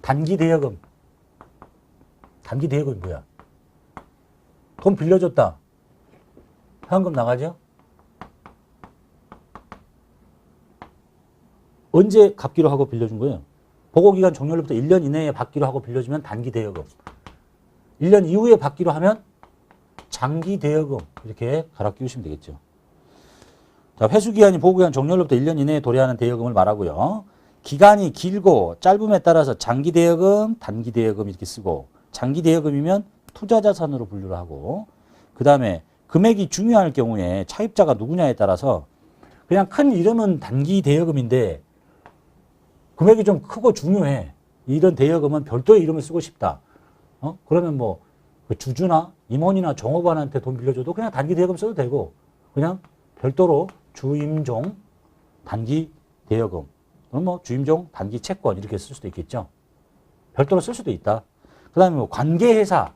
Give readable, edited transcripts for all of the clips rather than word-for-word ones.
단기 대여금. 단기 대여금이 뭐야? 돈 빌려줬다. 현금 나가죠? 언제 갚기로 하고 빌려준 거예요? 보고기간 종료로부터 1년 이내에 받기로 하고 빌려주면 단기 대여금. 1년 이후에 받기로 하면 장기 대여금. 이렇게 갈아 끼우시면 되겠죠. 자, 회수기한이 보고기간 종료로부터 1년 이내에 도래하는 대여금을 말하고요. 기간이 길고 짧음에 따라서 장기 대여금, 단기 대여금 이렇게 쓰고, 장기 대여금이면 투자자산으로 분류를 하고, 그 다음에 금액이 중요할 경우에 차입자가 누구냐에 따라서 그냥 큰 이름은 단기 대여금인데 금액이 좀 크고 중요해. 이런 대여금은 별도의 이름을 쓰고 싶다. 그러면 뭐 주주나 임원이나 종업원한테 돈 빌려줘도 그냥 단기 대여금 써도 되고, 그냥 별도로 주임종 단기 대여금, 뭐 주임종 단기 채권 이렇게 쓸 수도 있겠죠. 별도로 쓸 수도 있다. 그 다음에 뭐 관계회사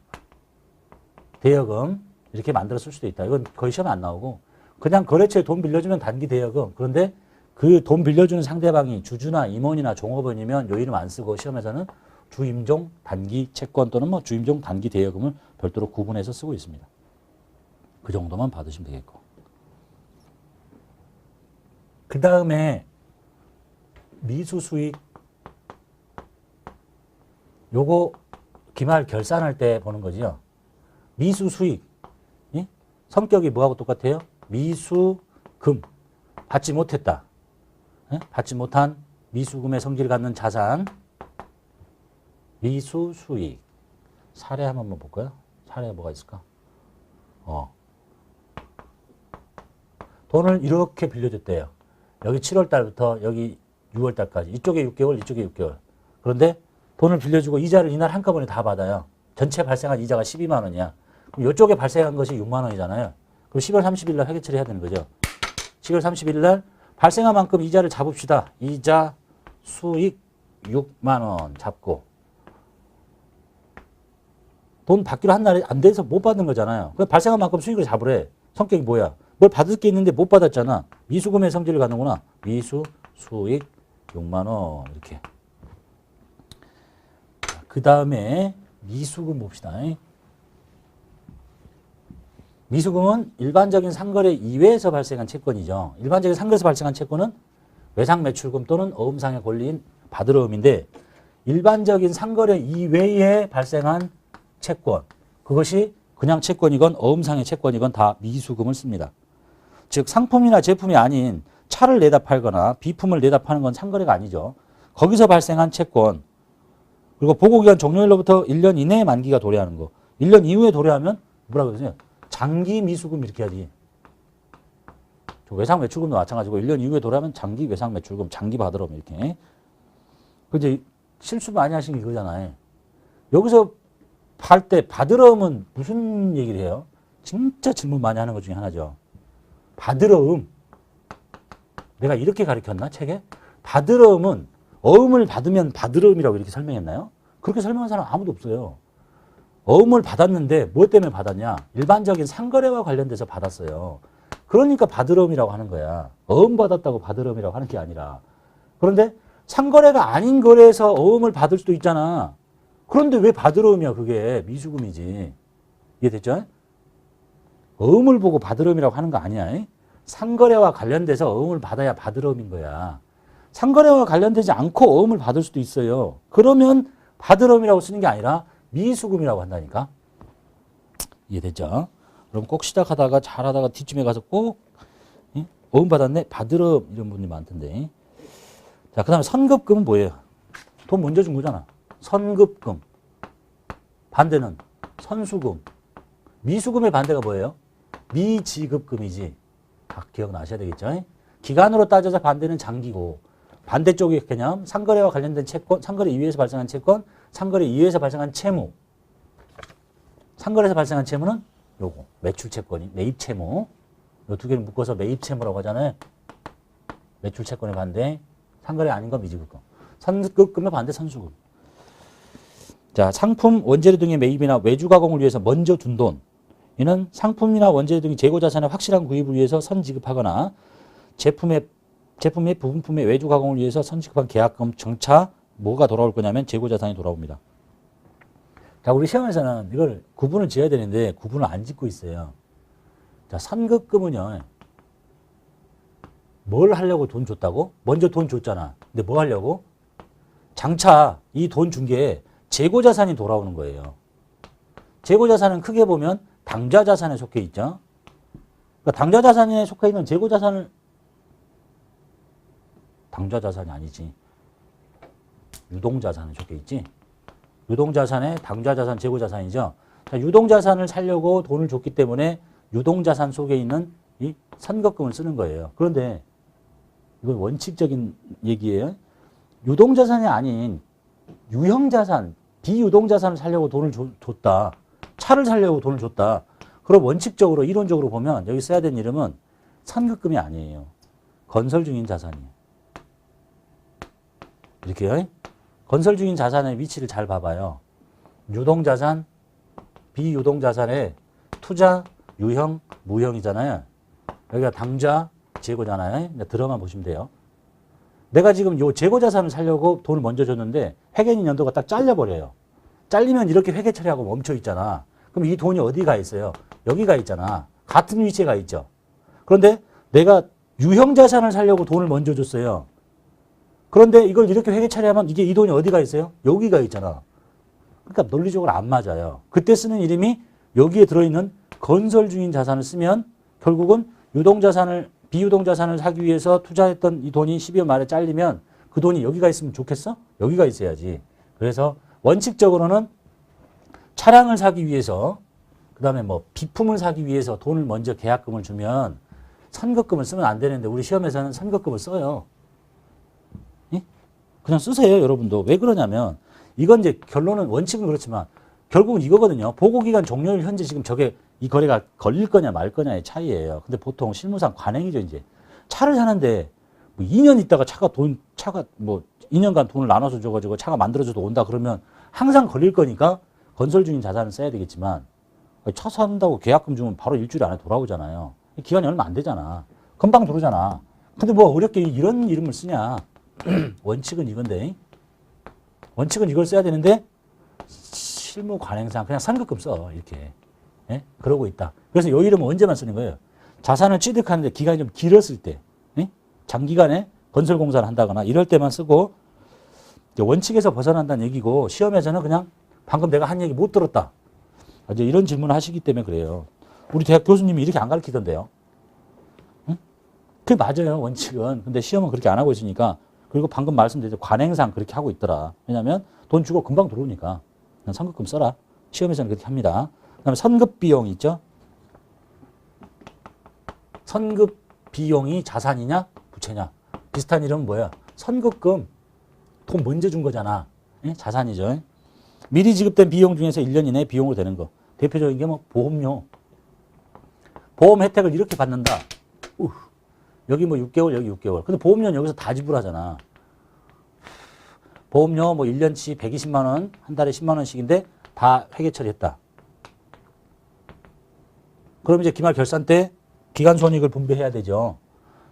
대여금 이렇게 만들어 쓸 수도 있다. 이건 거의 시험에 안 나오고, 그냥 거래처에 돈 빌려주면 단기 대여금. 그런데 그 돈 빌려주는 상대방이 주주나 임원이나 종업원이면 요 이름 안 쓰고 시험에서는 주임종 단기 채권 또는 뭐 주임종 단기 대여금을 별도로 구분해서 쓰고 있습니다. 그 정도만 받으시면 되겠고. 그 다음에 미수수익. 요거 기말 결산할 때 보는 거지요. 미수수익. 성격이 뭐하고 똑같아요? 미수금. 받지 못했다. 받지 못한 미수금의 성질을 갖는 자산. 미수수익. 사례 한번 볼까요? 사례가 뭐가 있을까? 돈을 이렇게 빌려줬대요. 여기 7월 달부터 여기 6월 달까지. 이쪽에 6개월, 이쪽에 6개월. 그런데 돈을 빌려주고 이자를 이날 한꺼번에 다 받아요. 전체 발생한 이자가 12만 원이야. 그럼 이쪽에 발생한 것이 6만 원이잖아요. 그럼 10월 30일 날 회계 처리해야 되는 거죠. 10월 30일 날 발생한 만큼 이자를 잡읍시다. 이자 수익 6만 원 잡고. 돈 받기로 한 날이 안 돼서 못 받는 거잖아요. 그럼 발생한 만큼 수익을 잡으래. 성격이 뭐야? 뭘 받을 게 있는데 못 받았잖아. 미수금의 성질을 갖는구나. 미수 수익 6만 원 이렇게. 그 다음에 미수금 봅시다. 미수금은 일반적인 상거래 이외에서 발생한 채권이죠. 일반적인 상거래에서 발생한 채권은 외상매출금 또는 어음상의 권리인 받으러음인데, 일반적인 상거래 이외에 발생한 채권, 그것이 그냥 채권이건 어음상의 채권이건 다 미수금을 씁니다. 즉 상품이나 제품이 아닌 차를 내다 팔거나 비품을 내다 파는 건 상거래가 아니죠. 거기서 발생한 채권, 그리고 보고기간 종료일로부터 1년 이내에 만기가 도래하는 거. 1년 이후에 도래하면 뭐라고 그러세요? 장기 미수금 이렇게 해야지. 외상 매출금도 마찬가지고 1년 이후에 도래하면 장기 외상 매출금, 장기 받으러면 이렇게. 이제 실수 많이 하신 게 이거잖아요. 여기서 팔 때 받으러면 무슨 얘기를 해요? 진짜 질문 많이 하는 것 중에 하나죠. 받으러음. 내가 이렇게 가르쳤나 책에? 받으러음은 어음을 받으면 받으러음이라고 이렇게 설명했나요? 그렇게 설명한 사람 아무도 없어요. 어음을 받았는데 뭐 때문에 받았냐? 일반적인 상거래와 관련돼서 받았어요. 그러니까 받으러음이라고 하는 거야. 어음 받았다고 받으러음이라고 하는 게 아니라. 그런데 상거래가 아닌 거래에서 어음을 받을 수도 있잖아. 그런데 왜 받으러음이야? 그게 미수금이지. 이해됐죠? 어음을 보고 받으러음이라고 하는 거 아니야. 상거래와 관련돼서 어음을 받아야 받으러음인 거야. 상거래와 관련되지 않고 어음을 받을 수도 있어요. 그러면 받으러음이라고 쓰는 게 아니라 미수금이라고 한다니까. 이해됐죠? 그럼 꼭 시작하다가 잘하다가 뒤쯤에 가서 꼭 어음 받았네? 받으러음 이런 분이 많던데. 자, 그 다음에 선급금은 뭐예요? 돈 먼저 준 거잖아. 선급금. 반대는 선수금. 미수금의 반대가 뭐예요? 미지급금이지. 다 기억나셔야 되겠죠? 기간으로 따져서 반대는 장기고, 반대쪽의 개념, 상거래와 관련된 채권, 상거래 이외에서 발생한 채권, 상거래 이외에서 발생한 채무. 상거래에서 발생한 채무는 요거, 매출채권이, 매입채무. 요 두 개를 묶어서 매입채무라고 하잖아요. 매출채권의 반대, 상거래 아닌 건 미지급금. 선급금의 반대 선수금. 자, 상품, 원재료 등의 매입이나 외주 가공을 위해서 먼저 둔 돈. 이는 상품이나 원재료 등의 재고 자산의 확실한 구입을 위해서 선지급하거나 제품 및 부분품의 외주 가공을 위해서 선지급한 계약금, 정차 뭐가 돌아올 거냐면 재고자산이 돌아옵니다. 자, 우리 시험에서는 이걸 구분을 지어야 되는데 구분을 안 짓고 있어요. 자, 선급금은요. 뭘 하려고 돈 줬다고? 먼저 돈 줬잖아. 근데 뭐 하려고? 장차 이 돈 준 게 재고자산이 돌아오는 거예요. 재고자산은 크게 보면 당좌자산에 속해 있죠. 그러니까 당좌자산에 속해 있는 재고자산을 당좌자산이 아니지. 유동자산에 속해 있지. 유동자산에 당좌자산, 재고자산이죠. 자, 유동자산을 살려고 돈을 줬기 때문에 유동자산 속에 있는 이 선급금을 쓰는 거예요. 그런데 이건 원칙적인 얘기예요. 유동자산이 아닌 유형자산, 비유동자산을 살려고 돈을 줬다. 차를 살려고 돈을 줬다. 그럼 원칙적으로, 이론적으로 보면 여기 써야 되는 이름은 선급금이 아니에요. 건설 중인 자산이에요. 이렇게요. 건설 중인 자산의 위치를 잘 봐봐요. 유동자산, 비유동자산의 투자, 유형, 무형이잖아요. 여기가 당좌, 재고잖아요. 들어만 보시면 돼요. 내가 지금 요 재고자산을 살려고 돈을 먼저 줬는데 회계인 연도가 딱 잘려버려요. 잘리면 이렇게 회계 처리하고 멈춰 있잖아. 그럼 이 돈이 어디 가 있어요? 여기 가 있잖아. 같은 위치에 가 있죠. 그런데 내가 유형자산을 살려고 돈을 먼저 줬어요. 그런데 이걸 이렇게 회계 처리하면 이게 이 돈이 어디 가 있어요? 여기 가 있잖아. 그러니까 논리적으로 안 맞아요. 그때 쓰는 이름이 여기에 들어있는 건설 중인 자산을 쓰면 결국은 유동자산을, 비유동자산을 사기 위해서 투자했던 이 돈이 12월 말에 잘리면 그 돈이 여기가 있으면 좋겠어? 여기가 있어야지. 그래서 원칙적으로는 차량을 사기 위해서, 그 다음에 뭐 비품을 사기 위해서 돈을 먼저 계약금을 주면 선급금을 쓰면 안 되는데 우리 시험에서는 선급금을 써요. 예? 그냥 쓰세요, 여러분도. 왜 그러냐면 이건 이제 결론은, 원칙은 그렇지만 결국은 이거거든요. 보고기간 종료일 현재 지금 저게 이 거래가 걸릴 거냐 말 거냐의 차이예요. 근데 보통 실무상 관행이죠, 이제. 차를 사는데 뭐 2년 있다가 차가 뭐 2년간 돈을 나눠서 줘가지고 차가 만들어져도 온다 그러면 항상 걸릴 거니까 건설 중인 자산을 써야 되겠지만 차 산다고 계약금 주면 바로 일주일 안에 돌아오잖아요. 기간이 얼마 안 되잖아. 금방 들어오잖아. 근데 뭐 어렵게 이런 이름을 쓰냐. 원칙은 이건데. 원칙은 이걸 써야 되는데 실무 관행상 그냥 선급금 써. 이렇게. 예? 그러고 있다. 그래서 이 이름은 언제만 쓰는 거예요? 자산을 취득하는데 기간이 좀 길었을 때. 예? 장기간에 건설공사를 한다거나 이럴 때만 쓰고 원칙에서 벗어난다는 얘기고 시험에서는 그냥 방금 내가 한 얘기 못 들었다. 이제 이런 질문을 하시기 때문에 그래요. 우리 대학 교수님이 이렇게 안 가르치던데요. 응? 그게 맞아요, 원칙은. 근데 시험은 그렇게 안 하고 있으니까. 그리고 방금 말씀드린 관행상 그렇게 하고 있더라. 왜냐하면 돈 주고 금방 들어오니까. 그냥 선급금 써라. 시험에서는 그렇게 합니다. 그 다음에 선급 비용 있죠. 선급 비용이 자산이냐 부채냐. 비슷한 이름은 뭐야? 선급금. 돈 먼저 준 거잖아. 예? 자산이죠. 미리 지급된 비용 중에서 1년 이내에 비용으로 되는 거. 대표적인 게 뭐 보험료. 보험 혜택을 이렇게 받는다. 여기 뭐 6개월, 여기 6개월. 근데 보험료는 여기서 다 지불하잖아. 보험료 뭐 1년치 120만 원, 한 달에 10만 원씩인데 다 회계 처리했다. 그럼 이제 기말 결산 때 기간 손익을 분배해야 되죠.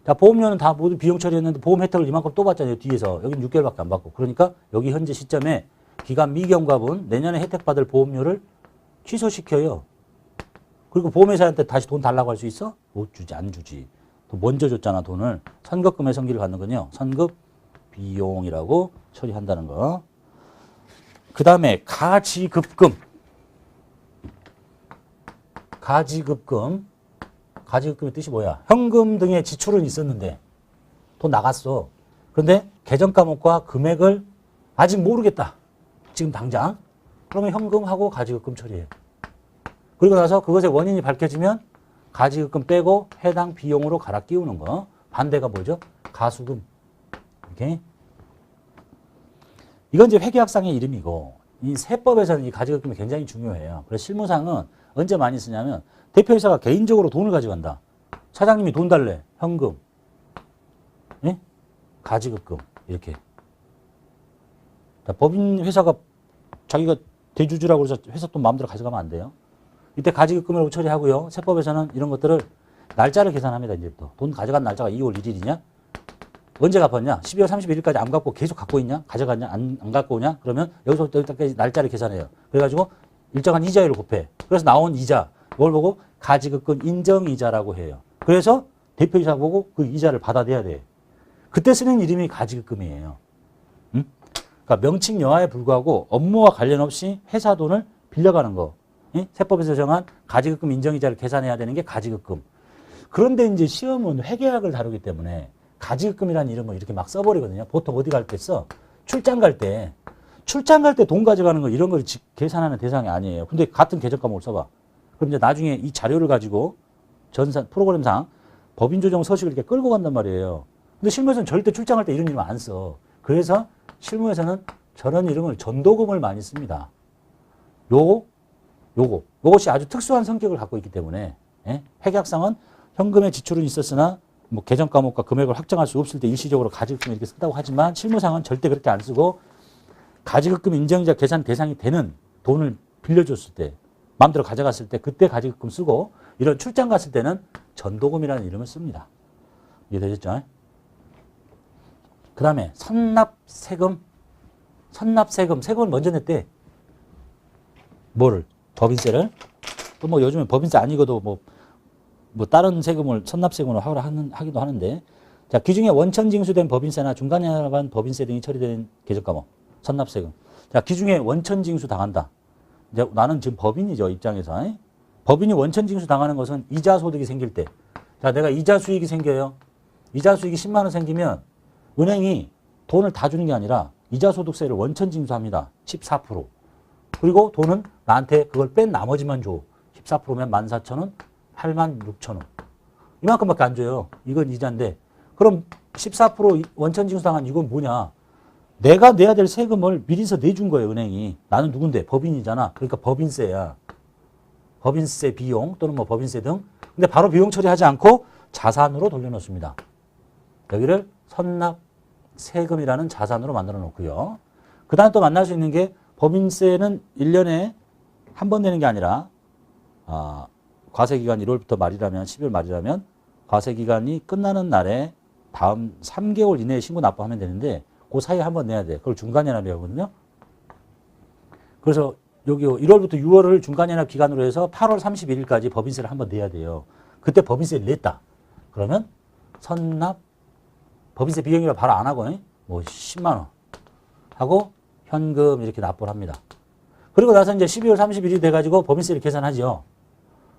자, 보험료는 다 모두 비용 처리했는데 보험 혜택을 이만큼 또 받잖아요, 뒤에서. 여기는 6개월밖에 안 받고. 그러니까 여기 현재 시점에 기간 미경과분 내년에 혜택받을 보험료를 취소시켜요. 그리고 보험회사한테 다시 돈 달라고 할 수 있어? 못 주지, 안 주지. 또 먼저 줬잖아, 돈을. 선급금의 성기를 갖는 건요. 선급 비용이라고 처리한다는 거. 그 다음에 가지급금. 가지급금. 가지급금의 뜻이 뭐야? 현금 등의 지출은 있었는데 돈 나갔어. 그런데 계정 과목과 금액을 아직 모르겠다. 지금 당장. 그러면 현금하고 가지급금 처리해. 그리고 나서 그것의 원인이 밝혀지면 가지급금 빼고 해당 비용으로 갈아 끼우는 거. 반대가 뭐죠? 가수금. 이렇게. 이건 이제 회계학상의 이름이고, 이 세법에서는 이 가지급금이 굉장히 중요해요. 그래서 실무상은 언제 많이 쓰냐면 대표이사가 개인적으로 돈을 가져간다. 사장님이 돈 달래. 현금. 예? 가지급금. 이렇게. 법인 회사가 자기가 대주주라고 해서 회사 돈 마음대로 가져가면 안 돼요. 이때 가지급금으로 처리하고요. 세법에서는 이런 것들을 날짜를 계산합니다. 이제부터. 돈 가져간 날짜가 2월 1일이냐? 언제 갚았냐? 12월 31일까지 안 갚고 계속 갖고 있냐? 가져갔냐? 안 갖고 오냐? 그러면 여기서부터 여기까지 날짜를 계산해요. 그래가지고 일정한 이자율을 곱해. 그래서 나온 이자, 뭘 보고? 가지급금 인정이자라고 해요. 그래서 대표이사 보고 그 이자를 받아내야 돼. 그때 쓰는 이름이 가지급금이에요. 응? 그러니까 명칭여하에 불구하고 업무와 관련 없이 회사 돈을 빌려가는 거. 응? 세법에서 정한 가지급금 인정이자를 계산해야 되는 게 가지급금. 그런데 이제 시험은 회계학을 다루기 때문에 가지급금이라는 이름을 이렇게 막 써버리거든요. 보통 어디 갈 때 써? 출장 갈 때 돈 가져가는 거 이런 걸 계산하는 대상이 아니에요. 근데 같은 계정 과목을 써봐. 그럼 이제 나중에 이 자료를 가지고 프로그램상 법인조정 서식을 이렇게 끌고 간단 말이에요. 근데 실무에서는 절대 출장할 때 이런 이름 안 써. 그래서 실무에서는 저런 이름을 전도금을 많이 씁니다. 요것이 아주 특수한 성격을 갖고 있기 때문에 회계학상은 현금의 지출은 있었으나 뭐 계정 과목과 금액을 확정할 수 없을 때 일시적으로 가지급금 이렇게 쓴다고 하지만 실무상은 절대 그렇게 안 쓰고 가지급금 인정이자 계산 대상이 되는 돈을 빌려줬을 때 마음대로 가져갔을 때 그때 가지급금 쓰고 이런 출장 갔을 때는 전도금이라는 이름을 씁니다. 이해되셨죠? 그 다음에 선납세금. 세금을 먼저 냈대. 뭐를? 법인세를. 또 뭐 요즘에 법인세 아니고도 뭐 다른 세금을 선납세금으로 하기도 하는데 자, 기중에 원천 징수된 법인세나 중간에 나간 법인세 등이 처리된 계정 과목. 선납세금. 자, 기중에 원천 징수 당한다. 이제 나는 지금 법인이죠, 입장에서. 법인이 원천 징수 당하는 것은 이자 소득이 생길 때. 자, 내가 이자 수익이 생겨요. 이자 수익이 10만 원 생기면 은행이 돈을 다 주는 게 아니라 이자 소득세를 원천 징수합니다. 14%. 그리고 돈은 나한테 그걸 뺀 나머지만 줘. 14%면 14,000원, 86,000원. 이만큼밖에 안 줘요. 이건 이자인데. 그럼 14% 원천 징수 당한 이건 뭐냐? 내가 내야 될 세금을 미리서 내준 거예요, 은행이. 나는 누군데? 법인이잖아. 그러니까 법인세야. 법인세 비용 또는 뭐 법인세 등. 근데 바로 비용 처리하지 않고 자산으로 돌려놓습니다. 여기를 선납세금이라는 자산으로 만들어 놓고요. 그 다음에 또 만날 수 있는 게 법인세는 1년에 한 번 내는 게 아니라 과세기간 1월부터 말이라면 12월 말이라면 과세기간이 끝나는 날에 다음 3개월 이내에 신고 납부하면 되는데 그 사이에 한 번 내야 돼. 그걸 중간연합이라고 하거든요. 그래서 여기 1월부터 6월을 중간연합 기간으로 해서 8월 31일까지 법인세를 한 번 내야 돼요. 그때 법인세를 냈다. 그러면 선납 법인세 비용이라 바로 안 하고 뭐 10만 원 하고 현금 이렇게 납부를 합니다. 그리고 나서 이제 12월 31일이 돼가지고 법인세를 계산하죠.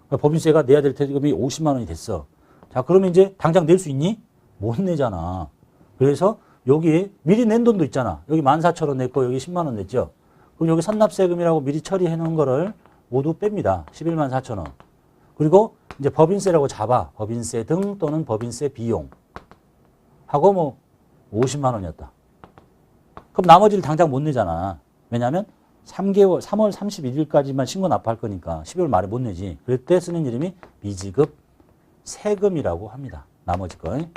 그러니까 법인세가 내야 될 세금이 50만 원이 됐어. 자, 그러면 이제 당장 낼 수 있니? 못 내잖아. 그래서 여기에 미리 낸 돈도 있잖아. 여기 14,000원 냈고 여기 10만 원 냈죠. 그럼 여기 선납세금이라고 미리 처리해 놓은 거를 모두 뺍니다. 114,000원. 그리고 이제 법인세라고 잡아. 법인세 등 또는 법인세 비용. 하고 뭐 50만 원이었다. 그럼 나머지를 당장 못 내잖아. 왜냐하면 3월 31일까지만 신고 납부할 거니까 12월 말에 못 내지. 그럴 때 쓰는 이름이 미지급 세금이라고 합니다. 나머지 거. 이렇게.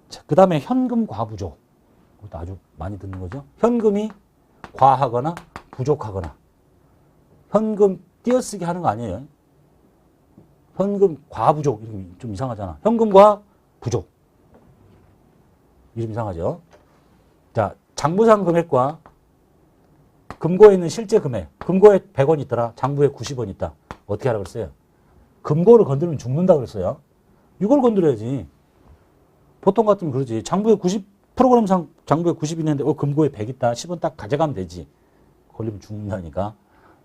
자, 그 다음에 현금 과부족. 이것도 아주 많이 듣는 거죠. 현금이 과하거나 부족하거나. 현금 띄어쓰기 하는 거 아니에요. 현금 과부족. 이름이 좀 이상하잖아. 현금과 부족. 이름 이상하죠. 자, 장부상 금액과 금고에 있는 실제 금액. 금고에 100원 있더라. 장부에 90원 있다. 어떻게 하라고 그랬어요? 금고를 건드리면 죽는다 그랬어요. 이걸 건드려야지. 보통 같으면 그러지. 프로그램상 장부에 90이 있는데 금고에 100 있다. 10원 딱 가져가면 되지. 걸리면 죽는다니까.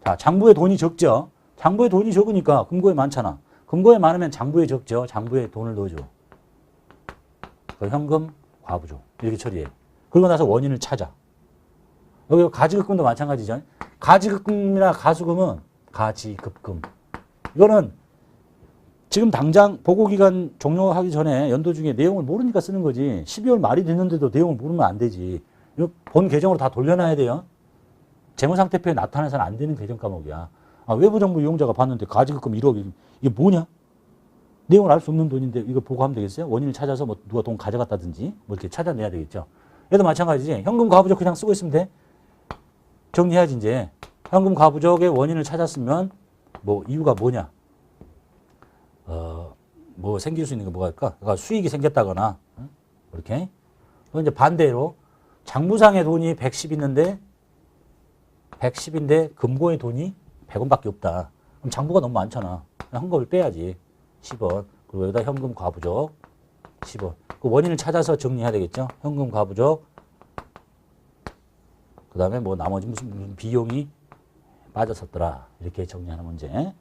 자, 장부에 돈이 적죠. 장부에 돈이 적으니까 금고에 많잖아. 금고에 많으면 장부에 적죠. 장부에 돈을 넣어줘. 그 현금 과부족. 이렇게 처리해. 그러고 나서 원인을 찾아. 여기 가지급금도 마찬가지죠. 가지급금이나 가수금은 가지급금. 이거는 지금 당장 보고기간 종료하기 전에 연도 중에 내용을 모르니까 쓰는 거지. 12월 말이 됐는데도 내용을 모르면 안 되지. 이거 본 계정으로 다 돌려놔야 돼요. 재무상태표에 나타나서는 안 되는 계정 과목이야. 외부정부 이용자가 봤는데 가지급금 1억 이게 뭐냐? 내용을 알 수 없는 돈인데 이거 보고하면 되겠어요? 원인을 찾아서 뭐 누가 돈 가져갔다든지 뭐 이렇게 찾아내야 되겠죠. 얘도 마찬가지지. 현금 과부족 그냥 쓰고 있으면 돼. 정리해야지 이제. 현금 과부족의 원인을 찾았으면 뭐 이유가 뭐냐? 뭐 생길 수 있는 게 뭐가 있을까? 그러니까 수익이 생겼다거나 이렇게. 그럼 이제 반대로 장부상의 돈이 110 있는데 110인데 금고의 돈이 100원밖에 없다. 그럼 장부가 너무 많잖아. 현금을 빼야지. 10원. 그리고 여기다 현금 과부적 10원. 그 원인을 찾아서 정리해야 되겠죠. 현금 과부적. 그 다음에 뭐 나머지 무슨 비용이 빠졌었더라. 이렇게 정리하는 문제.